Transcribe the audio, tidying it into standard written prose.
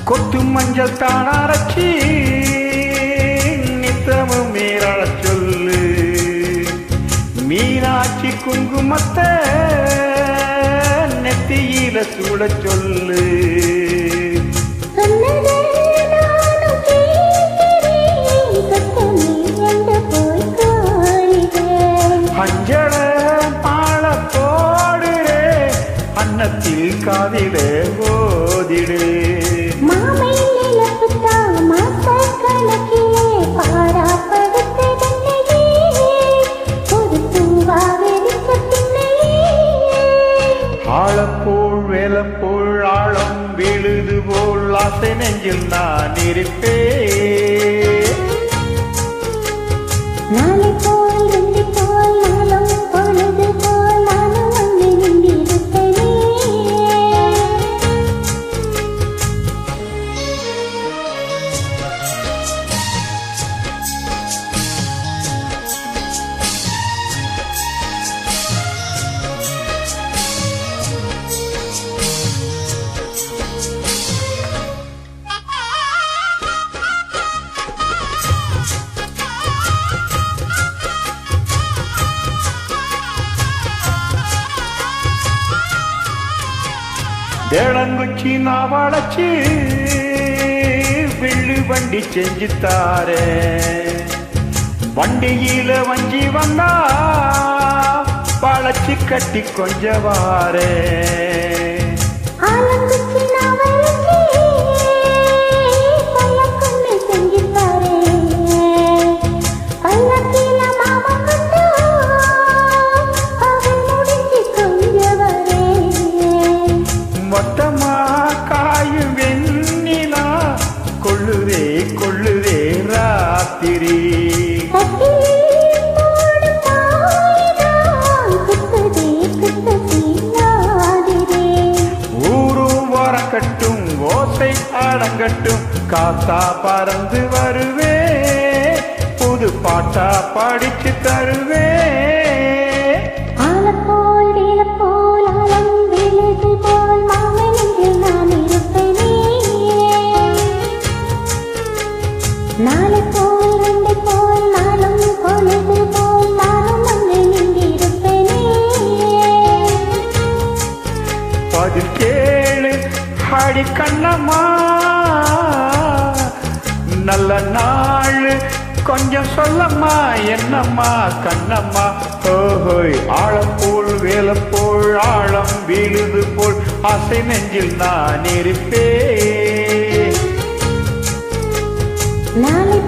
கொட்டு மஞ்சள் தானாரச்சி நித்தமும் மீறள சொல்லு மீனாட்சி குங்குமத்தை நெத்தியில சூட சொல்லு அஞ்சல பாழ போடுறே அன்னத்தில் காதிலே ஓதிடு ஆழப்போல் வேலப்போல் ஆழம் விழுது போல் ஆசை நெஞ்சில் நான் இருப்பேன். நாளை போல் ரெண்டு போல் நாளும் பொழுது போல் நானும் அங்கு நின்றிருப்பேனே. தேளங்குச்சி நாவளச்சி வெள்ளு வண்டி செஞ்சு தாரே வண்டியில வஞ்சி வந்தா பழச்சி கட்டி கொஞ்சவாரே மொத்தமா காயும் வெண்ணிலா கொள்ளுதே கொள்ளுதே ராத்திரி ஊரும் வரக்கட்டும் ஓசை அடங்கட்டும் காத்தா பறந்து வருவே புது பாட்டா படிச்சு தருவே. நாளை போல் ரெண்டு போல் நாளும் பொழுது போல் நானும் அங்கு நின்றிருப்பேனே. பதில் கேளு அடி கண்ணம்மா நல்ல நாள் கொஞ்சம் சொல்லம்மா என்னம்மா கண்ணம்மா. ஓஹோய் ஆழப்போல் வேலப்போல் ஆழம் வீழுது போல் ஆசை நெஞ்சில் நான் இருப்பேன். நாளை